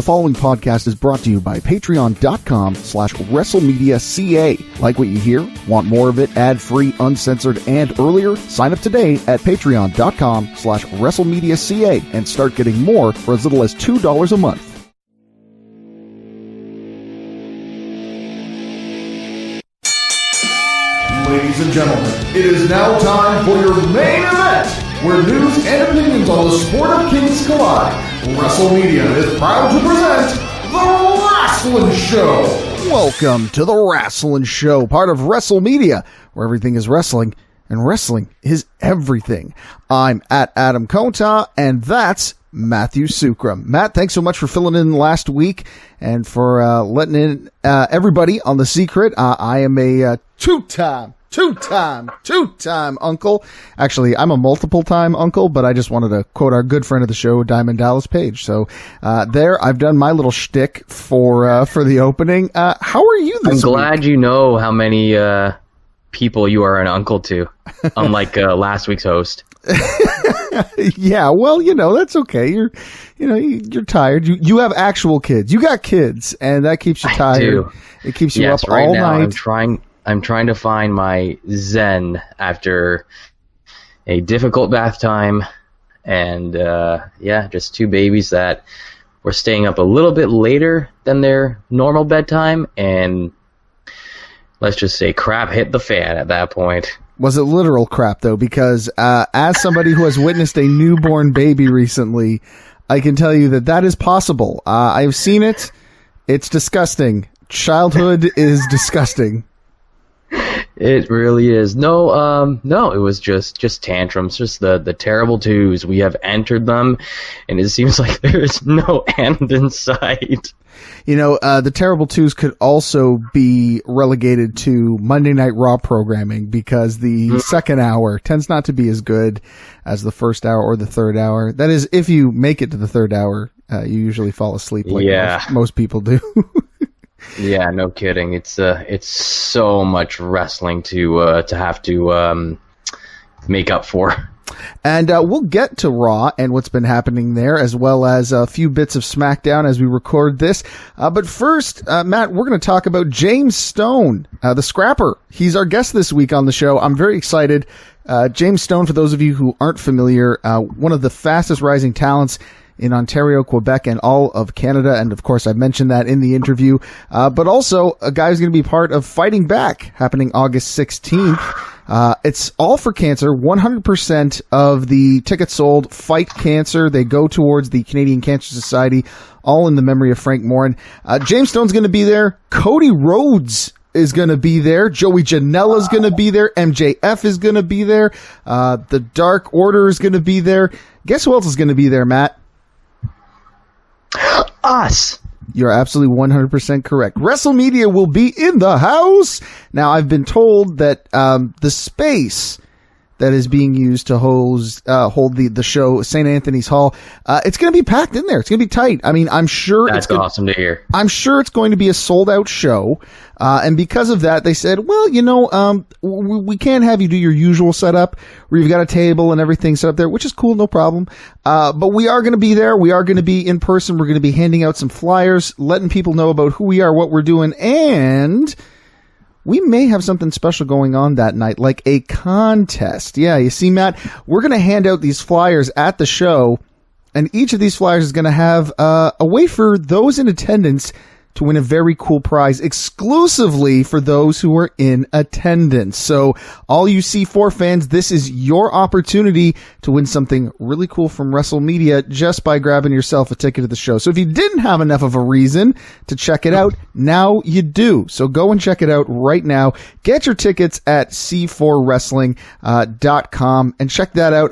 The following podcast is brought to you by patreon.com/WrestleMedia.ca. Like what you hear? Want more of it ad-free, uncensored, and earlier? Sign up today at patreon.com/WrestleMedia.ca and start getting more for as little as $2 a month. Ladies and gentlemen, it is now time for your main event, where news and opinions on the sport of kings collide. WrestleMedia is proud to present The Wrasslun Show. Welcome to The Wrasslun Show, part of WrestleMedia, where everything is wrestling, and wrestling is everything. I'm at Adam Kota, and that's Matthew Sukram. Matt, thanks so much for filling in last week and for letting in everybody on the secret. I am a two-time uncle. Actually, I'm a multiple-time uncle, but I just wanted to quote our good friend of the show, Diamond Dallas Page. So there, I've done my little shtick for the opening. How are you this week? I'm glad you know how many people you are an uncle to, unlike last week's host. Yeah, well, that's okay. You're tired. You have actual kids. You got kids, and that keeps you tired. I do. It keeps you yes, up right all now, night. I'm trying to find my zen after a difficult bath time, and just two babies that were staying up a little bit later than their normal bedtime, and let's just say crap hit the fan at that point. Was it literal crap, though? Because as somebody who has witnessed a newborn baby recently, I can tell you that is possible. I've seen it. It's disgusting. Childhood is disgusting. It really is. No, it was just tantrums, just the terrible twos. We have entered them, and it seems like there's no end in sight. The terrible twos could also be relegated to Monday Night Raw programming, because the second hour tends not to be as good as the first hour or the third hour. That is, if you make it to the third hour, you usually fall asleep like most people do. Yeah, no kidding. It's so much wrestling to have to make up for. And we'll get to Raw and what's been happening there, as well as a few bits of SmackDown as we record this. But first, Matt, we're going to talk about James Stone, the Scrapper. He's our guest this week on the show. I'm very excited. James Stone, for those of you who aren't familiar, one of the fastest rising talents in Ontario, Quebec, and all of Canada. And of course, I mentioned that in the interview. But also a guy who's going to be part of Fighting Back, happening August 16th. It's all for cancer. 100% of the tickets sold fight cancer. They go towards the Canadian Cancer Society, all in the memory of Frank Morin. James Stone's going to be there. Cody Rhodes is going to be there. Joey Janela's going to be there. MJF is going to be there. The Dark Order is going to be there. Guess who else is going to be there, Matt? Us. You're absolutely 100% correct. WrestleMedia will be in the house. Now, I've been told that the space that is being used to hold the show, St. Anthony's Hall, it's going to be packed in there. It's going to be tight. I mean, I'm sure that's awesome to hear. I'm sure it's going to be a sold-out show. And because of that, they said, well, we can't have you do your usual setup where you've got a table and everything set up there, which is cool, no problem. But we are going to be there. We are going to be in person. We're going to be handing out some flyers, letting people know about who we are, what we're doing, and we may have something special going on that night, like a contest. Yeah, you see, Matt, we're going to hand out these flyers at the show, and each of these flyers is going to have a way for those in attendance to win a very cool prize exclusively for those who are in attendance. So all you C4 fans, this is your opportunity to win something really cool from WrestleMedia just by grabbing yourself a ticket to the show. So if you didn't have enough of a reason to check it out, now you do. So go and check it out right now. Get your tickets at c4wrestling.com and check that out.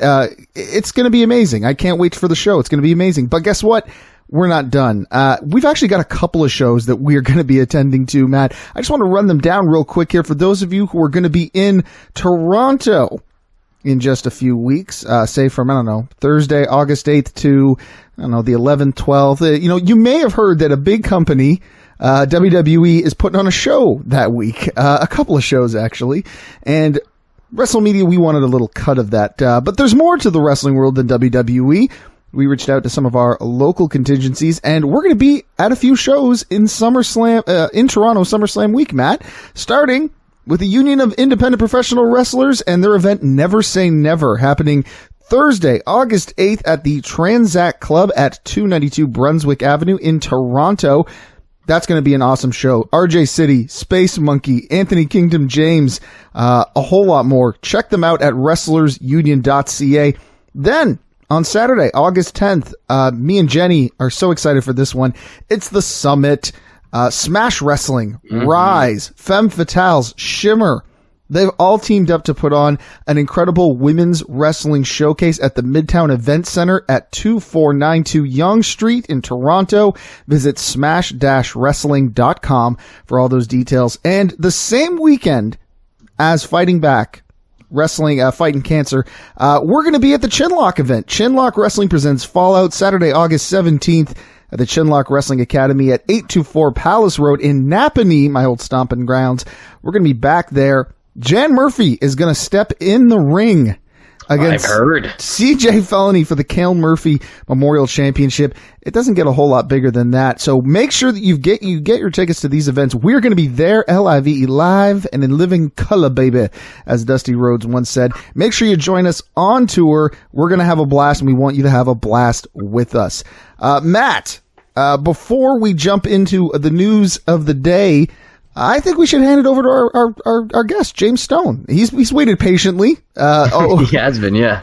It's going to be amazing. I can't wait for the show. It's going to be amazing. But guess what? We're not done. We've actually got a couple of shows that we are going to be attending to, Matt. I just want to run them down real quick here for those of you who are going to be in Toronto in just a few weeks, say from, Thursday, August 8th to, the 11th, 12th. You may have heard that a big company, WWE, is putting on a show that week, a couple of shows actually, and WrestleMedia, we wanted a little cut of that. But there's more to the wrestling world than WWE. we reached out to some of our local contingencies, and we're going to be at a few shows in SummerSlam, in Toronto SummerSlam week, Matt, starting with the Union of Independent Professional Wrestlers and their event Never Say Never, happening Thursday, August 8th at the Transact Club at 292 Brunswick Avenue in Toronto. That's going to be an awesome show. RJ City, Space Monkey, Anthony Kingdom James, a whole lot more. Check them out at WrestlersUnion.ca. Then, on Saturday, August 10th, me and Jenny are so excited for this one. It's the Summit, Smash Wrestling, Rise, Femme Fatales, Shimmer. They've all teamed up to put on an incredible women's wrestling showcase at the Midtown Event Center at 2492 Yonge Street in Toronto. Visit smash-wrestling.com for all those details. And the same weekend as Fighting Back, Wrestling, Fighting Cancer, we're going to be at the Chinlock event. Chinlock Wrestling presents Fallout, Saturday, August 17th. At the Chinlock Wrestling Academy at 824 Palace Road in Napanee, my old stomping grounds. We're going to be back there. Jan Murphy is going to step in the ring against CJ Felony for the Cale Murphy Memorial Championship. It doesn't get a whole lot bigger than that. So make sure that you get your tickets to these events. We're going to be there, LIVE, live and in living color, baby, as Dusty Rhodes once said. Make sure you join us on tour. We're going to have a blast, and we want you to have a blast with us. Matt, before we jump into the news of the day, I think we should hand it over to our guest, James Stone. He's waited patiently. He has been, yeah.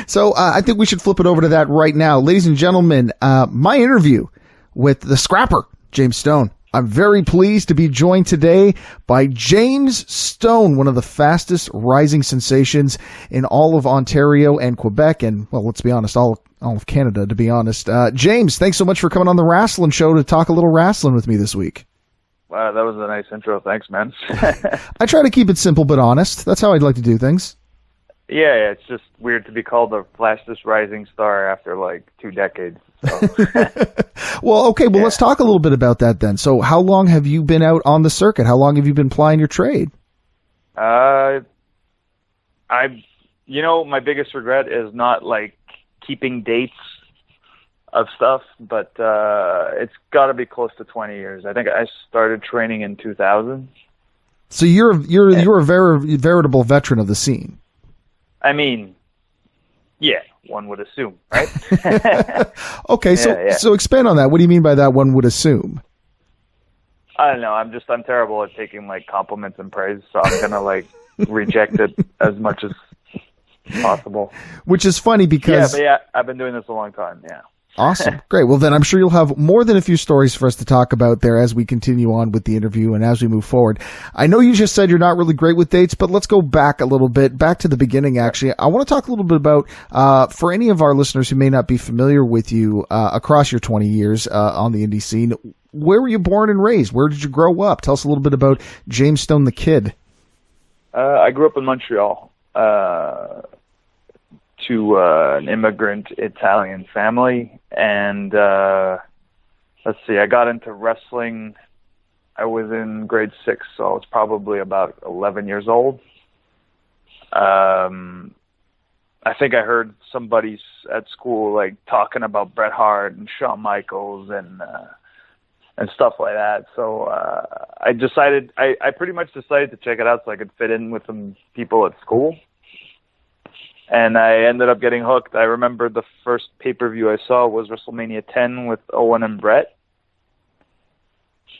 So I think we should flip it over to that right now. Ladies and gentlemen, my interview with the Scrapper, James Stone. I'm very pleased to be joined today by James Stone, one of the fastest rising sensations in all of Ontario and Quebec, and, well, let's be honest, all of Canada, to be honest. James, thanks so much for coming on the Wrasslun Show to talk a little wrestling with me this week. Wow, that was a nice intro. Thanks, man. I try to keep it simple but honest. That's how I'd like to do things. Yeah, it's just weird to be called the fastest rising star after like 2 decades. So. Well, okay, let's talk a little bit about that then. So how long have you been out on the circuit? How long have you been plying your trade? My biggest regret is not like keeping dates of stuff, but it's got to be close to 20 years. I think I started training in 2000. So you're a veritable veteran of the scene. I mean, yeah, one would assume, right? Okay, so expand on that. What do you mean by that? One would assume. I don't know. I'm terrible at taking like compliments and praise, so I'm gonna like reject it as much as possible. Which is funny because I've been doing this a long time. Yeah. Awesome. Great. Well, then I'm sure you'll have more than a few stories for us to talk about there as we continue on with the interview and as we move forward. I know you just said you're not really great with dates, but let's go back a little bit, back to the beginning, actually. I want to talk a little bit about, for any of our listeners who may not be familiar with you across your 20 years on the indie scene, where were you born and raised? Where did you grow up? Tell us a little bit about James Stone the Kid. I grew up in Montreal. To an immigrant Italian family, and let's see, I got into wrestling. I was in grade 6, so I was probably about 11 years old. I think I heard somebody at school like talking about Bret Hart and Shawn Michaels and stuff like that. So I pretty much decided to check it out so I could fit in with some people at school. And I ended up getting hooked. I remember the first pay-per-view I saw was WrestleMania 10 with Owen and Brett.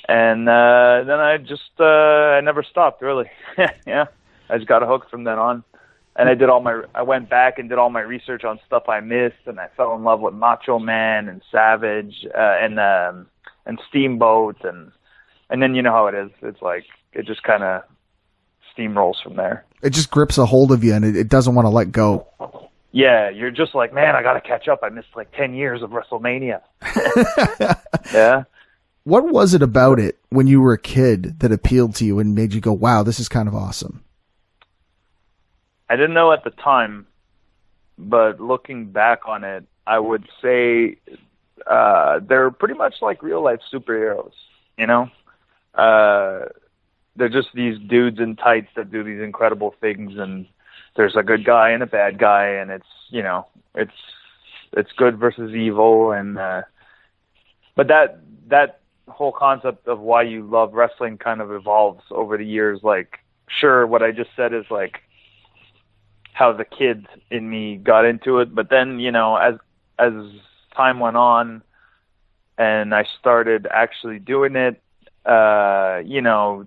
And then I never stopped, really. Yeah, I just got hooked from then on. And I went back and did all my research on stuff I missed, and I fell in love with Macho Man and Savage and Steamboat, and then you know how it is. It's like it just kind of steamrolls from there. It just grips a hold of you, and it doesn't want to let go. Yeah, you're just like, man, I got to catch up. I missed like 10 years of WrestleMania. Yeah. What was it about it when you were a kid that appealed to you and made you go, wow, this is kind of awesome? I didn't know at the time, but looking back on it, I would say they're pretty much like real-life superheroes, you know? They're just these dudes in tights that do these incredible things, and there's a good guy and a bad guy, and it's it's good versus evil, and but that whole concept of why you love wrestling kind of evolves over the years. Like, sure, what I just said is like how the kid in me got into it, but then, you know, as time went on and I started actually doing it, you know,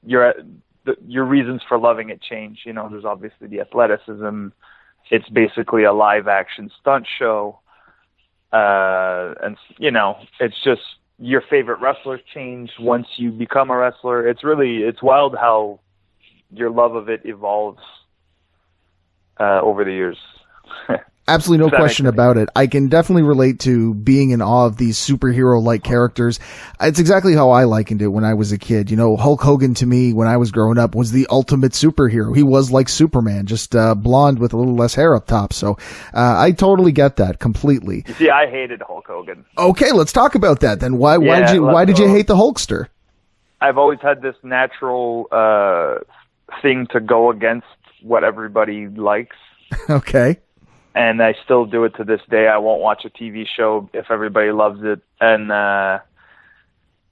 your reasons for loving it change. You know, there's obviously the athleticism. It's basically a live action stunt show. And, you know, it's just your favorite wrestlers change once you become a wrestler. It's wild how your love of it evolves over the years. Absolutely no question about it. I can definitely relate to being in awe of these superhero-like characters. It's exactly how I likened it when I was a kid. You know, Hulk Hogan to me when I was growing up was the ultimate superhero. He was like Superman, just blonde with a little less hair up top. So I totally get that completely. You see, I hated Hulk Hogan. Okay, let's talk about that then. Why did you hate the Hulkster? I've always had this natural thing to go against what everybody likes. Okay. And I still do it to this day. I won't watch a TV show if everybody loves it. And I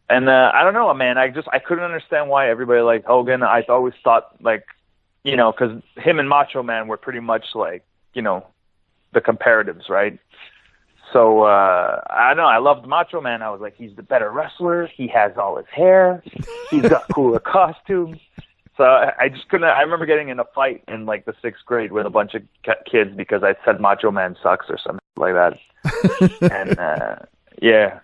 don't know, man. I couldn't understand why everybody liked Hogan. I always thought, like, you know, because him and Macho Man were pretty much like, you know, the comparatives, right? So I don't know. I loved Macho Man. I was like, he's the better wrestler. He has all his hair. He's got cooler costumes. So I just couldn't. I remember getting in a fight in like the 6th grade with a bunch of kids because I said Macho Man sucks or something like that. And yeah.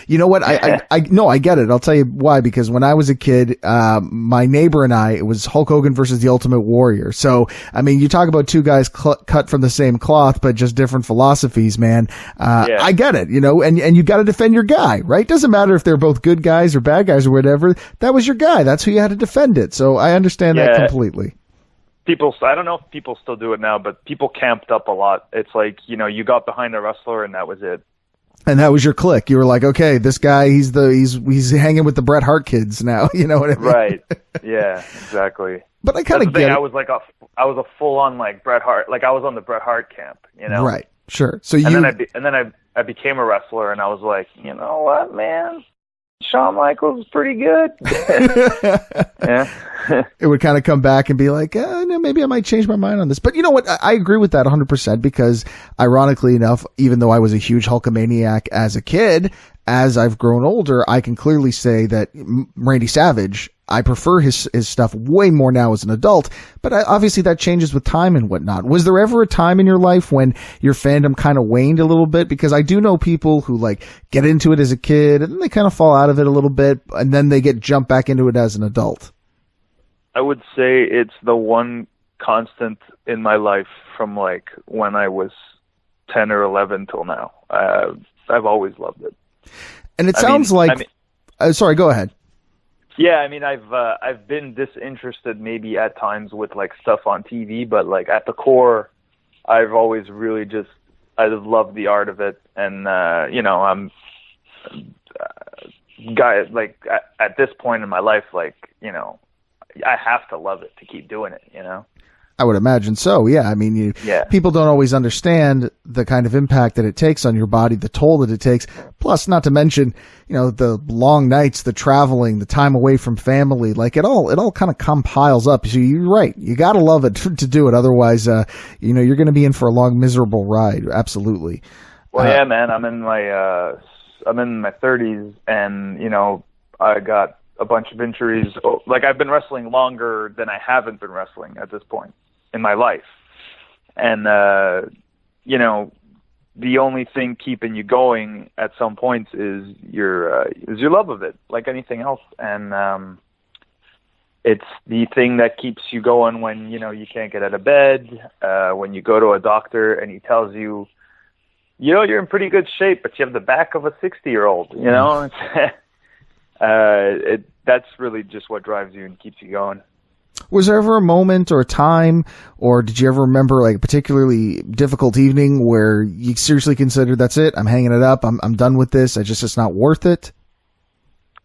You know what? I get it. I'll tell you why. Because when I was a kid, my neighbor and it was Hulk Hogan versus the Ultimate Warrior. So, I mean, you talk about two guys cut from the same cloth, but just different philosophies, man. Yeah. I get it, you know, and you got to defend your guy, right? Doesn't matter if they're both good guys or bad guys or whatever. That was your guy. That's who you had to defend it. So I understand that completely. I don't know if people still do it now, but people camped up a lot. It's like, you know, you got behind a wrestler and that was it. And that was your clique. You were like, okay, this guy, he's hanging with the Bret Hart kids now. You know what I mean? Right. Yeah, exactly. But I kind of get it. I was a full on like Bret Hart. Like I was on the Bret Hart camp, you know? Right. Sure. So then I became a wrestler and I was like, you know what, man? Shawn Michaels is pretty good. Yeah. It would kind of come back and be like, no, maybe I might change my mind on this. But you know what? I agree with that 100% because ironically enough, even though I was a huge Hulkamaniac as a kid, as I've grown older, I can clearly say that Randy Savage, I prefer his stuff way more now as an adult, but obviously that changes with time and whatnot. Was there ever a time in your life when your fandom kind of waned a little bit? Because I do know people who like get into it as a kid and then they kind of fall out of it a little bit and then they get jumped back into it as an adult. I would say it's the one constant in my life from like when I was 10 or 11 till now. I've always loved it. And it sounds sorry, go ahead. Yeah, I mean, I've been disinterested maybe at times with like stuff on TV, but like at the core, I've always really I just loved the art of it, and you know, I'm like at this point in my life, like, you know, I have to love it to keep doing it, you know. I would imagine so. Yeah. I mean, people don't always understand the kind of impact that it takes on your body, the toll that it takes. Plus, not to mention, you know, the long nights, the traveling, the time away from family, like it all kind of compiles up. So you're right. You got to love it to do it. Otherwise, you know, you're going to be in for a long, miserable ride. Absolutely. Well, yeah, man, I'm in my 30s and, you know, I got a bunch of injuries. Like I've been wrestling longer than I haven't been wrestling at this point in my life. And, you know, the only thing keeping you going at some points is your love of it, like anything else. And, it's the thing that keeps you going when, you know, you can't get out of bed, when you go to a doctor and he tells you, you know, you're in pretty good shape, but you have the back of a 60-year-old, you know, that's really just what drives you and keeps you going. Was there ever a moment or a time, or did you ever remember like a particularly difficult evening where you seriously considered, that's it, I'm hanging it up, I'm done with this, it's not worth it?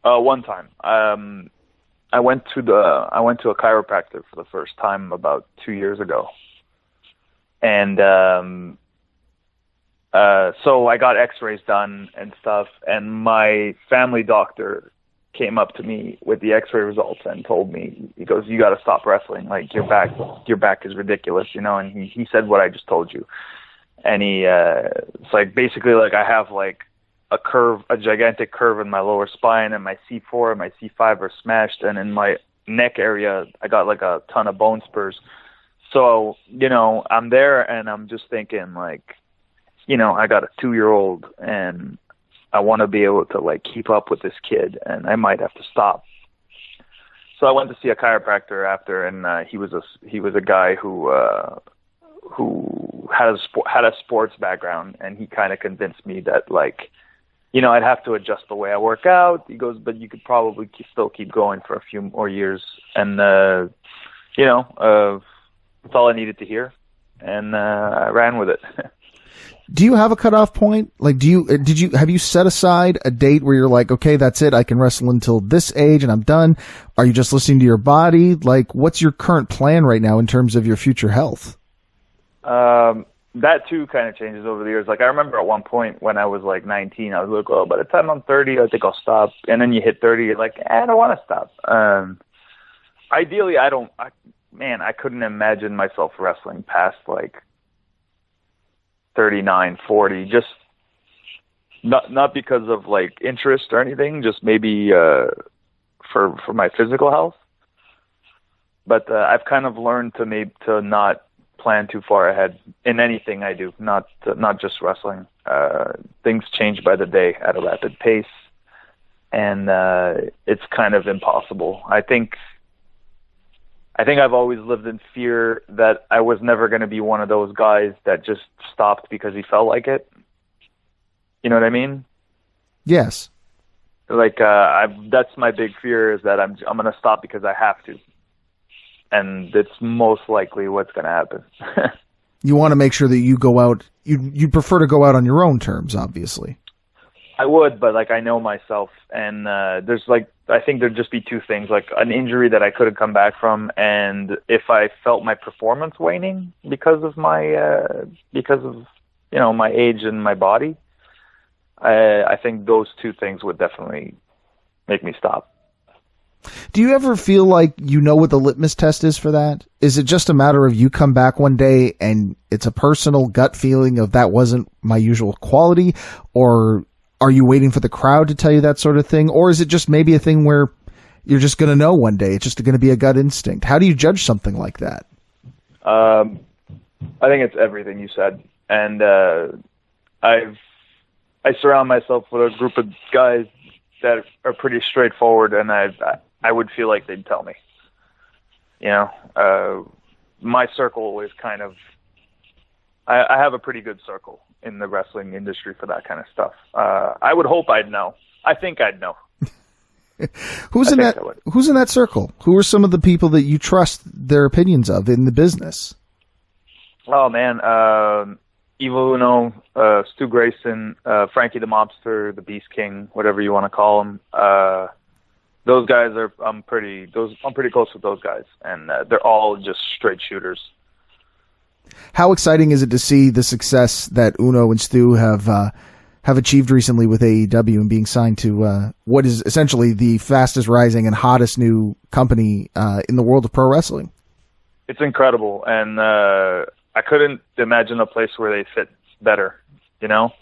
One time, I went to a chiropractor for the first time about 2 years ago, and So I got x-rays done and stuff, and my family doctor came up to me with the x-ray results and told me, he goes, you got to stop wrestling. Like, your back is ridiculous, you know, and he said what I just told you. And it's like, basically, like, I have like a gigantic curve in my lower spine, and my C4 and my C5 are smashed, and in my neck area, I got like a ton of bone spurs. So, you know, I'm there and I'm just thinking, like, you know, I got a 2-year-old and I want to be able to like keep up with this kid, and I might have to stop. So I went to see a chiropractor after, and he was a guy who had a sports background, and he kind of convinced me that, like, you know, I'd have to adjust the way I work out. He goes, but you could probably still keep going for a few more years, and you know, that's all I needed to hear, and I ran with it. Do you have a cutoff point? Like, have you set aside a date where you're like, okay, that's it, I can wrestle until this age and I'm done? Are you just listening to your body? Like, what's your current plan right now in terms of your future health? That too kind of changes over the years. Like, I remember at one point when I was like 19, I was like, oh, by the time I'm 30, I think I'll stop. And then you hit 30, you're like, I don't want to stop. Ideally, I couldn't imagine myself wrestling past like 39, 40, just not because of like interest or anything, just maybe for my physical health. But I've kind of learned to not plan too far ahead in anything I do, not just wrestling. Things change by the day at a rapid pace, and it's kind of impossible. I think I've always lived in fear that I was never going to be one of those guys that just stopped because he felt like it. You know what I mean? Yes. Like, that's my big fear, is that I'm going to stop because I have to. And it's most likely what's going to happen. You want to make sure that you go out, you prefer to go out on your own terms, obviously. I would, but like, I know myself, and there's like, I think there'd just be two things, like an injury that I couldn't come back from, and if I felt my performance waning because of you know, my age and my body, I think those two things would definitely make me stop. Do you ever feel like you know what the litmus test is for that? Is it just a matter of you come back one day and it's a personal gut feeling of that wasn't my usual quality, or are you waiting for the crowd to tell you that sort of thing? Or is it just maybe a thing where you're just going to know one day? It's just going to be a gut instinct. How do you judge something like that? I think it's everything you said. And I surround myself with a group of guys that are pretty straightforward, and I would feel like they'd tell me. You know, my circle is kind of, I have a pretty good circle in the wrestling industry for that kind of stuff. I would hope I'd know. I think I'd know. Who's in that circle? Who are some of the people that you trust their opinions of in the business? Oh man, Evil Uno, Stu Grayson, Frankie the Mobster, the Beast King, whatever you want to call him. Those guys I'm pretty close with those guys, and they're all just straight shooters. How exciting is it to see the success that Uno and Stu have achieved recently with AEW and being signed to what is essentially the fastest rising and hottest new company in the world of pro wrestling? It's incredible, and I couldn't imagine a place where they fit better, you know?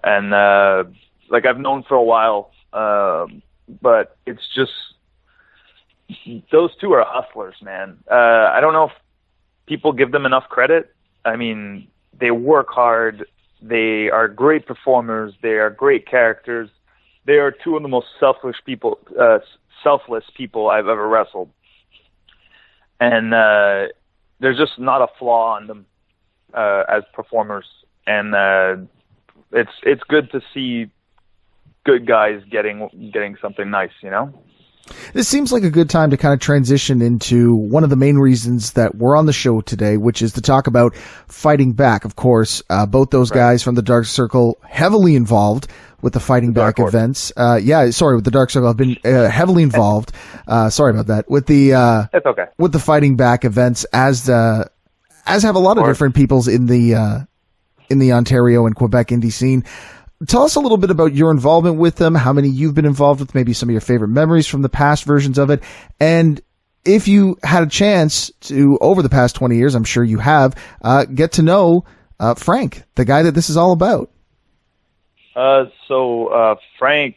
And like, I've known for a while, but it's just, those two are hustlers, man. I don't know if people give them enough credit. I mean, they work hard. They are great performers. They are great characters. They are two of the most selfless people I've ever wrestled. And there's just not a flaw on them as performers. And it's good to see good guys getting something nice, you know? This seems like a good time to kind of transition into one of the main reasons that we're on the show today, which is to talk about Fighting Back. Of course, both those guys from the Dark Circle heavily involved with the Fighting Back events. With the Dark Circle have been heavily involved. Sorry about that. With the it's okay. With the Fighting Back events, as have a lot of different peoples in the in the Ontario and Quebec indie scene. Tell us a little bit about your involvement with them, how many you've been involved with, maybe some of your favorite memories from the past versions of it. And if you had a chance to, over the past 20 years, I'm sure you have, get to know Frank, the guy that this is all about. Frank,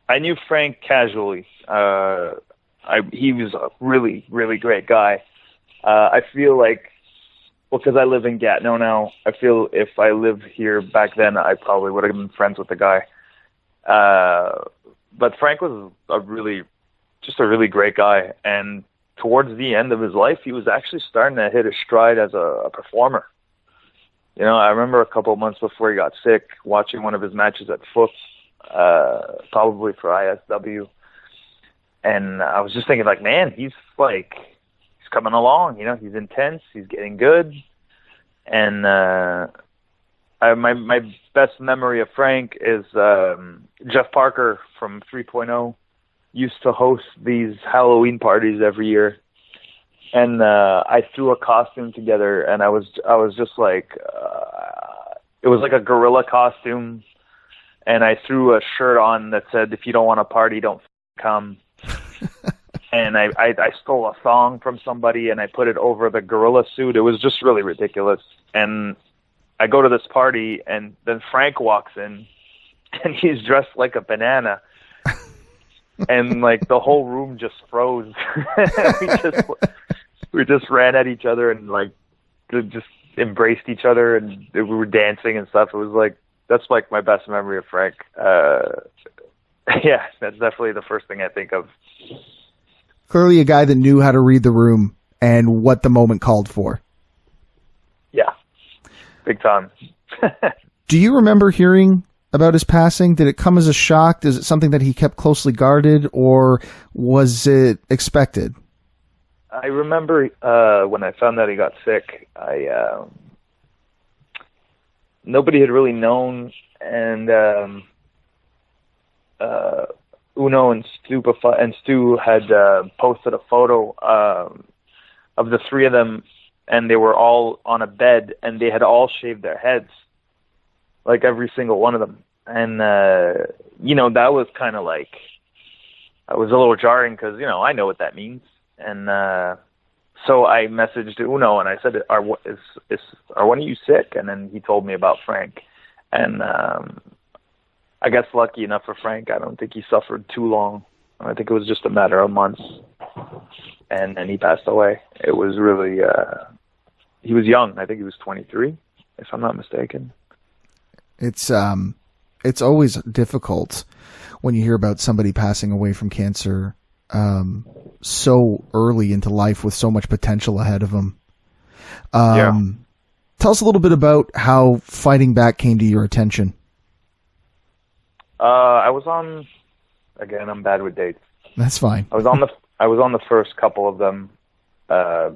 I knew Frank casually. He was a really, really great guy. I feel like, because I live in Gatineau now, I feel if I lived here back then, I probably would have been friends with the guy. But Frank was a really great guy. And towards the end of his life, he was actually starting to hit his stride as a performer. You know, I remember a couple of months before he got sick, watching one of his matches at Foot, probably for ISW. And I was just thinking, like, man, he's coming along, you know, he's intense, he's getting good. And my best memory of Frank is Jeff Parker from 3.0 used to host these Halloween parties every year. And I threw a costume together, and I was just like, it was like a gorilla costume, and I threw a shirt on that said, "If you don't want to party, don't come." And I stole a song from somebody, and I put it over the gorilla suit. It was just really ridiculous. And I go to this party, and then Frank walks in, and he's dressed like a banana. And like the whole room just froze. we just ran at each other and like just embraced each other, and we were dancing and stuff. It was like, that's like my best memory of Frank. Yeah, that's definitely the first thing I think of. Clearly a guy that knew how to read the room and what the moment called for. Yeah, big time. Do you remember hearing about his passing? Did it come as a shock? Is it something that he kept closely guarded, or was it expected? I remember when I found out he got sick, nobody had really known, and Uno and Stu had posted a photo of the three of them, and they were all on a bed, and they had all shaved their heads, like every single one of them. And you know, that was kind of like, I was a little jarring because, you know, I know what that means. And so I messaged Uno and I said, are one of you sick? And then he told me about Frank. And I guess lucky enough for Frank, I don't think he suffered too long. I think it was just a matter of months. And then he passed away. It was really, he was young. I think he was 23, if I'm not mistaken. It's always difficult when you hear about somebody passing away from cancer so early into life with so much potential ahead of them. Tell us a little bit about how Fighting Back came to your attention. I was on, again, I'm bad with dates. That's fine. I was on the first couple of them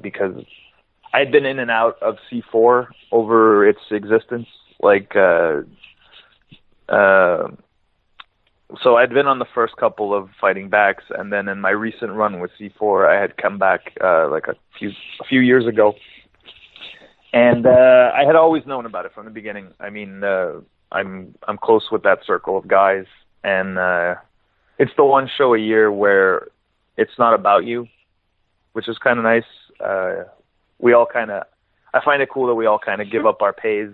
because I'd been in and out of C4 over its existence. Like, so I'd been on the first couple of Fighting Backs, and then in my recent run with C4, I had come back like a few years ago, and I had always known about it from the beginning. I mean, I'm close with that circle of guys, and it's the one show a year where it's not about you, which is kind of nice. We all kind of, I find it cool that we all kind of give up our pays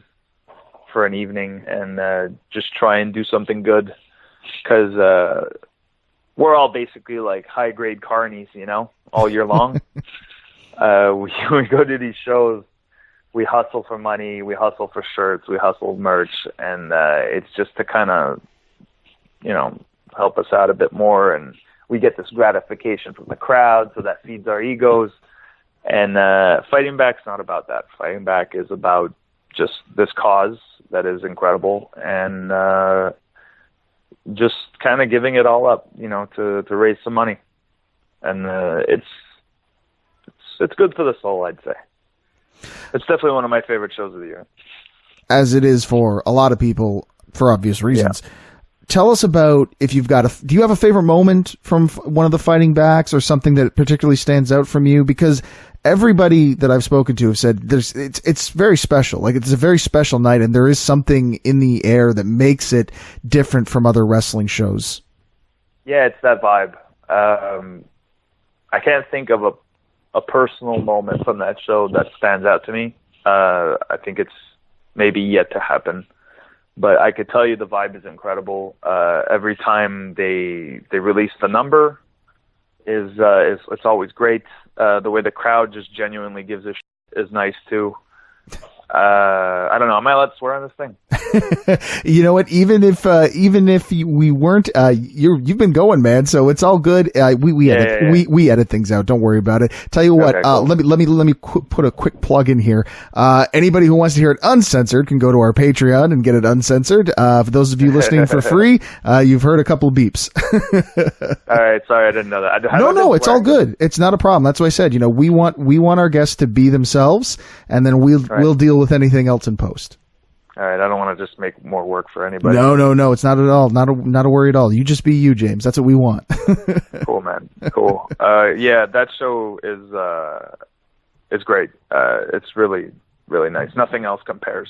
for an evening and just try and do something good, because we're all basically like high grade carnies, you know, all year long. We go to these shows, we hustle for money, we hustle for shirts, we hustle merch, and it's just to kind of, you know, help us out a bit more, and we get this gratification from the crowd, so that feeds our egos. And Fighting Back's not about that. Fighting Back is about just this cause that is incredible, and just kind of giving it all up, you know, to raise some money. And it's good for the soul, I'd say. It's definitely one of my favorite shows of the year. As it is for a lot of people, for obvious reasons. Yeah. tell us about if you've got do you have a favorite moment from one of the fighting backs or something that particularly stands out from you? Because everybody that I've spoken to have said it's very special. Like, it's a very special night, and there is something in the air that makes it different from other wrestling shows. Yeah, it's that vibe. I can't think of a personal moment from that show that stands out to me. I think it's maybe yet to happen. But I could tell you the vibe is incredible. Every time they release the number is it's always great. The way the crowd just genuinely gives a shit is nice too. I don't know. Am I allowed to swear on this thing? You know what? Even if we weren't, you've been going, man. So it's all good. We edit things out. Don't worry about it. Tell you what. Okay, cool. Let me put a quick plug in here. Anybody who wants to hear it uncensored can go to our Patreon and get it uncensored. For those of you listening for free, you've heard a couple of beeps. All right. Sorry, I didn't know that. No, it's all good. It's not a problem. That's what I said. We want our guests to be themselves, and then we'll deal with anything else in post. All right, I don't want to just make more work for anybody. No, it's not at all. Not a worry at all. You just be you, James. That's what we want. Cool, man. Cool. Yeah, that show is great. It's really, really nice. Nothing else compares.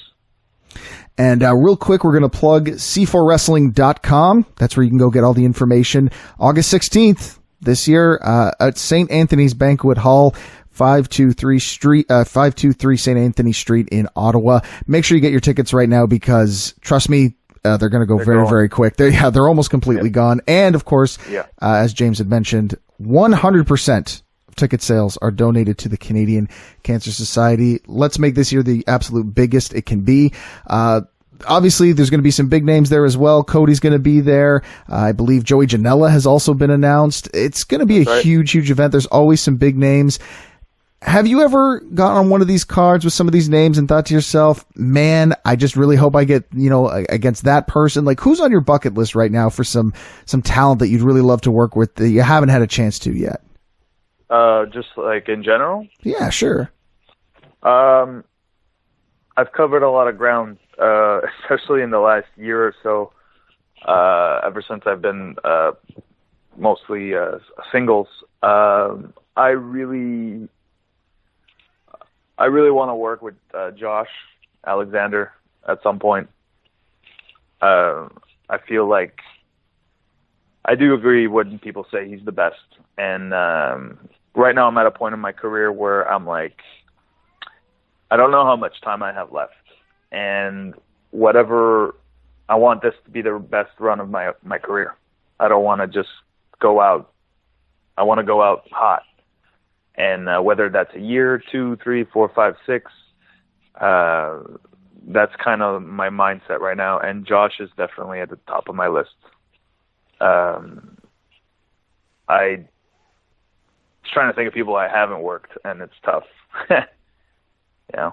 And real quick, we're going to plug C4Wrestling.com. That's where you can go get all the information. August 16th this year at St. Anthony's Banquet Hall. 523 St. Anthony Street in Ottawa. Make sure you get your tickets right now, because trust me, they're going to go very quick. They're almost completely gone. And of course, as James had mentioned, 100% of ticket sales are donated to the Canadian Cancer Society. Let's make this year the absolute biggest it can be. Obviously, there's going to be some big names there as well. Cody's going to be there. I believe Joey Janela has also been announced. It's going to be a huge event. There's always some big names. Have you ever gotten on one of these cards with some of these names and thought to yourself, man, I just really hope I get, against that person? Like, who's on your bucket list right now for some talent that you'd really love to work with that you haven't had a chance to yet? Just like in general? Yeah, sure. I've covered a lot of ground, especially in the last year or so, ever since I've been mostly singles. I really want to work with Josh Alexander at some point. I feel like I do agree when people say he's the best. And right now I'm at a point in my career where I'm like, I don't know how much time I have left. And I want this to be the best run of my career. I don't want to just go out. I want to go out hot. And whether that's a year, 2, 3, 4, 5, 6, that's kind of my mindset right now. And Josh is definitely at the top of my list. I'm trying to think of people I haven't worked, and it's tough. Yeah.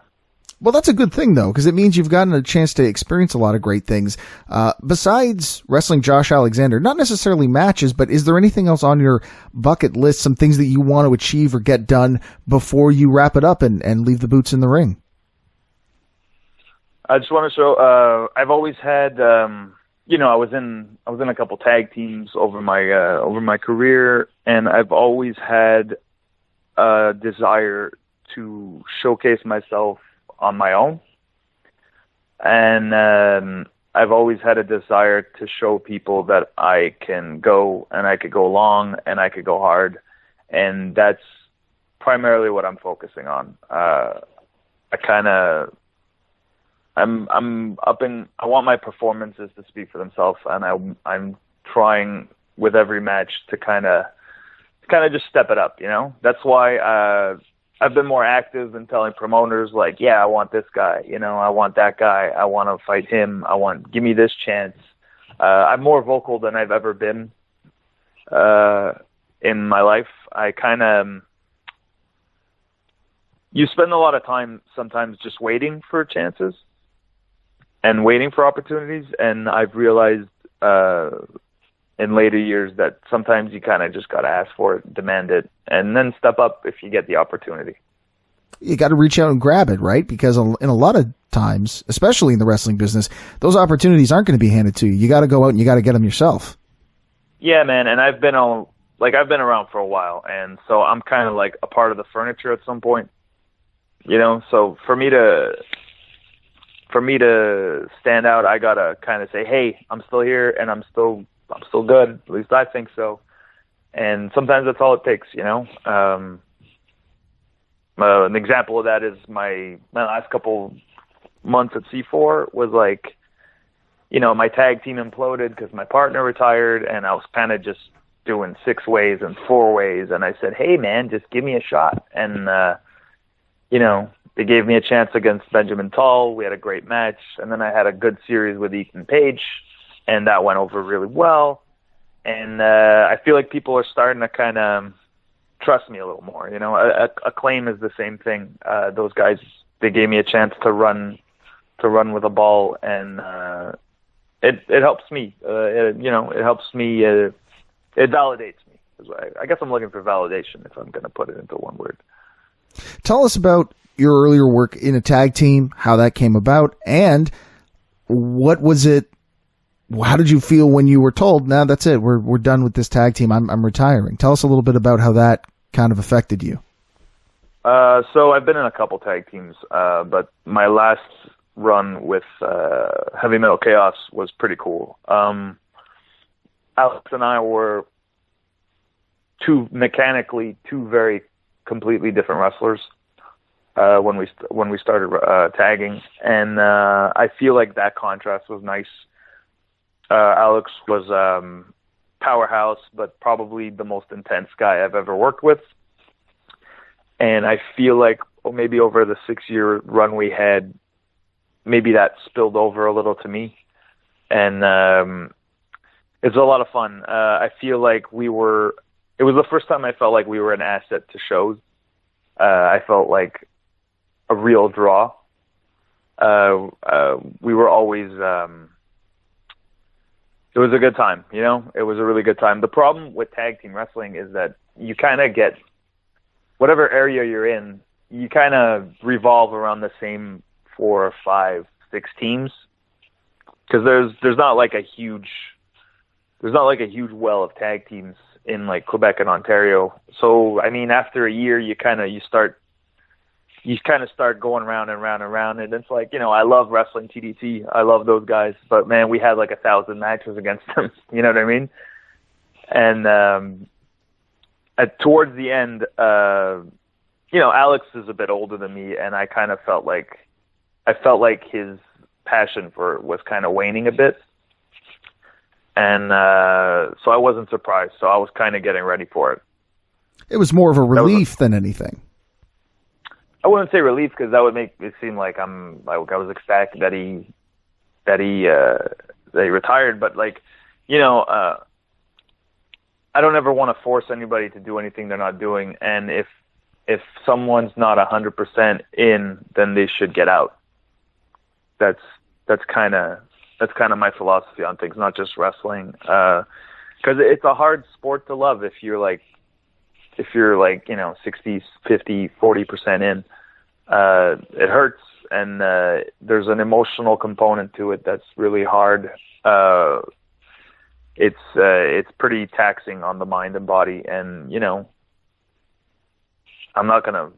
Well, that's a good thing, though, because it means you've gotten a chance to experience a lot of great things. Besides wrestling Josh Alexander, not necessarily matches, but is there anything else on your bucket list, some things that you want to achieve or get done before you wrap it up and leave the boots in the ring? I just want to show, I've always had, I was in a couple tag teams over my career, and I've always had a desire to showcase myself on my own. And I've always had a desire to show people that I can go, and I could go long, and I could go hard. And that's primarily what I'm focusing on. I want my performances to speak for themselves, and I'm trying with every match to kind of just step it up, That's why I've been more active in telling promoters, like, yeah, I want this guy, I want that guy, I want to fight him, give me this chance. I'm more vocal than I've ever been in my life. You spend a lot of time sometimes just waiting for chances and waiting for opportunities, and I've realized in later years that sometimes you kind of just got to ask for it, demand it, and then step up if you get the opportunity. You got to reach out and grab it, right? Because in a lot of times, especially in the wrestling business, those opportunities aren't going to be handed to you. You got to go out and you got to get them yourself. Yeah, man. And I've been around for a while, and so I'm kind of like a part of the furniture at some point, so for me to stand out, I got to kind of say, hey, I'm still here and I'm still good. At least I think so. And sometimes that's all it takes, An example of that is my last couple months at C4 was like, my tag team imploded because my partner retired, and I was kind of just doing 6 ways and 4 ways. And I said, hey, man, just give me a shot. And, they gave me a chance against Benjamin Tall. We had a great match. And then I had a good series with Ethan Page, and that went over really well. And I feel like people are starting to kind of trust me a little more. Acclaim is the same thing. Those guys, they gave me a chance to run with a ball, and it helps me. It helps me. It validates me. I guess I'm looking for validation, if I'm going to put it into one word. Tell us about your earlier work in a tag team, how that came about, and what was it? How did you feel when you were told, "Now that's it, we're done with this tag team. I'm retiring." Tell us a little bit about how that kind of affected you. So I've been in a couple tag teams, but my last run with Heavy Metal Chaos was pretty cool. Alex and I were mechanically two very completely different wrestlers when we started tagging, and I feel like that contrast was nice. Alex was powerhouse, but probably the most intense guy I've ever worked with. And I feel like maybe over the 6-year run we had, maybe that spilled over a little to me. And it's a lot of fun. I feel like it was the first time I felt like we were an asset to shows. I felt like a real draw. We were always... It was a good time, It was a really good time. The problem with tag team wrestling is that you kind of get whatever area you're in, you kind of revolve around the same 4 or 5, 6 teams, because there's not like a huge well of tag teams in like Quebec and Ontario. So I mean, after a year, you kind of start going round and round and round, and it's like, I love wrestling TDT. I love those guys, but man, we had like 1,000 matches against them. You know what I mean? And towards the end, Alex is a bit older than me, and I kind of felt like his passion for it was kind of waning a bit, and so I wasn't surprised. So I was kind of getting ready for it. It was more of a relief than anything. I wouldn't say relief, because that would make it seem like I was ecstatic that he retired. But I don't ever want to force anybody to do anything they're not doing. And if someone's not 100% in, then they should get out. That's kind of my philosophy on things, not just wrestling. Because it's a hard sport to love if you're 60, 50, 40% in. It hurts, and there's an emotional component to it that's really hard. It's pretty taxing on the mind and body, and I'm not gonna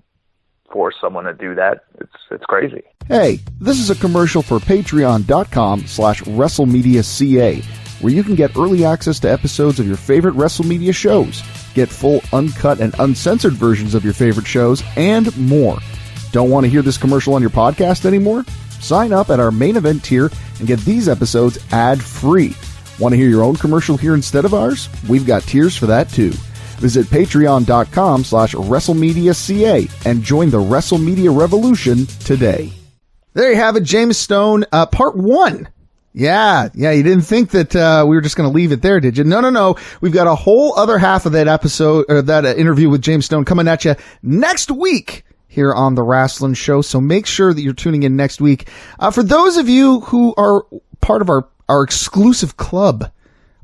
force someone to do that. It's crazy. Hey, this is a commercial for patreon.com/WrestleMedia.ca, where you can get early access to episodes of your favorite WrestleMedia shows, get full uncut and uncensored versions of your favorite shows, and more. Don't want to hear this commercial on your podcast anymore? Sign up at our main event tier and get these episodes ad-free. Want to hear your own commercial here instead of ours? We've got tiers for that too. Visit patreon.com/WrestleMedia.ca and join the WrestleMedia revolution today. There you have it, James Stone, part 1. Yeah, you didn't think that we were just going to leave it there, did you? No. We've got a whole other half of that episode, or that interview with James Stone coming at you next week here on the Wrasslun Show, so make sure that you're tuning in next week. For those of you who are part of our exclusive club,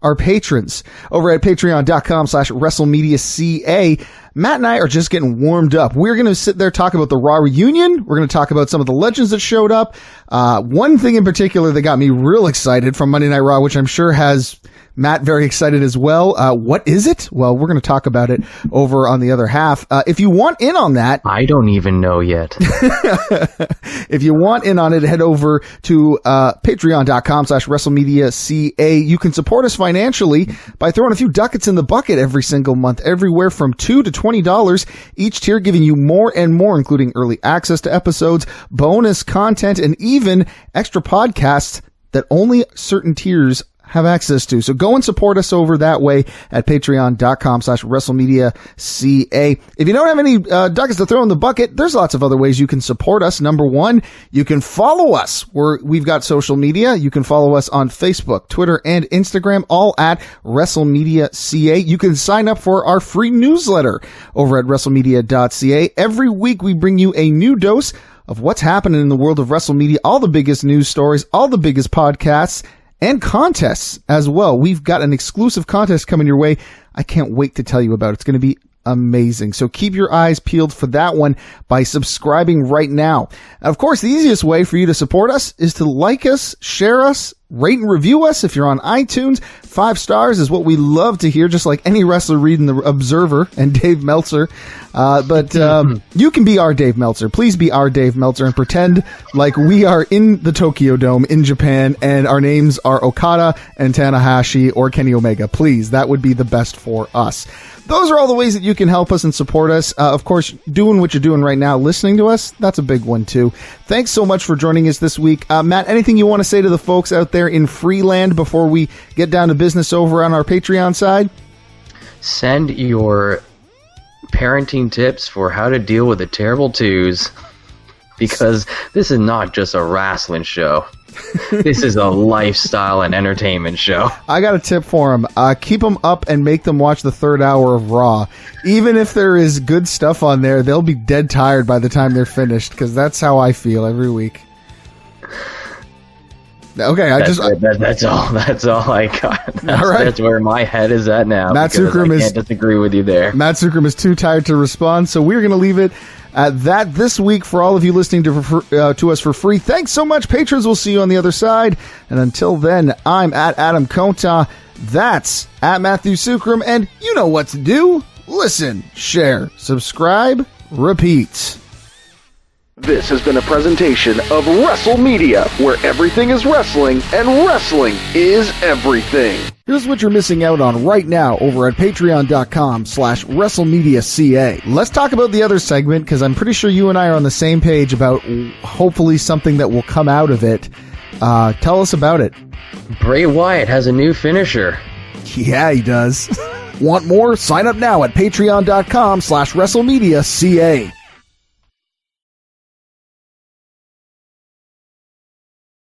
our patrons over at patreon.com/WrestleMedia.ca, Matt and I are just getting warmed up. We're going to sit there, talk about the Raw reunion. We're going to talk about some of the legends that showed up. One thing in particular that got me real excited from Monday Night Raw, which I'm sure has Matt very excited as well. What is it? Well, we're going to talk about it over on the other half. If you want in on that, I don't even know yet. If you want in on it, head over to patreon.com/WrestleMedia.ca. You can support us financially by throwing a few ducats in the bucket every single month, everywhere from $2 to $20, each tier giving you more and more, including early access to episodes, bonus content, and even extra podcasts that only certain tiers have access to. So go and support us over that way at patreon.com/WrestleMedia.ca. If you don't have any ducats to throw in the bucket, there's lots of other ways you can support us. Number one, you can follow us. We've got social media. You can follow us on Facebook, Twitter, and Instagram, all at WrestleMedia.ca. You can sign up for our free newsletter over at WrestleMedia.ca. Every week we bring you a new dose of what's happening in the world of WrestleMedia, all the biggest news stories, all the biggest podcasts, and contests as well. We've got an exclusive contest coming your way. I can't wait to tell you about it. It's going to be amazing. So keep your eyes peeled for that one by subscribing right now. Of course, the easiest way for you to support us is to like us, share us, rate and review us if you're on iTunes. 5 stars is what we love to hear, just like any wrestler reading the Observer and Dave Meltzer. But you can be our Dave Meltzer. Please be our Dave Meltzer and pretend like we are in the Tokyo Dome in Japan and our names are Okada and Tanahashi or Kenny Omega. Please, that would be the best for us. Those are all the ways that you can help us and support us. Of course, doing what you're doing right now, listening to us, that's a big one too. Thanks so much for joining us this week. Matt, anything you want to say to the folks out there in Freeland before we get down to business over on our Patreon side? Send your parenting tips for how to deal with the terrible twos, because this is not just a wrestling show. This is a lifestyle and entertainment show. I got a tip for them. Keep them up and make them watch the 3rd hour of Raw. Even if there is good stuff on there, they'll be dead tired by the time they're finished, because that's how I feel every week. Okay, that's all I got. That's where my head is at now. Matt Sukram can't disagree with you there. Matt Sukram is too tired to respond, so we're going to leave it at that this week for all of you listening to us for free. Thanks so much, patrons. We'll see you on the other side. And until then, I'm at Adam Konta. That's at Matthew Sukram. And you know what to do. Listen, share, subscribe, repeat. This has been a presentation of WrestleMedia, where everything is wrestling and wrestling is everything. Here's what you're missing out on right now over at patreon.com/WrestleMedia.ca. Let's talk about the other segment, because I'm pretty sure you and I are on the same page about hopefully something that will come out of it. Tell us about it. Bray Wyatt has a new finisher. Yeah, he does. Want more? Sign up now at patreon.com/WrestleMedia.ca.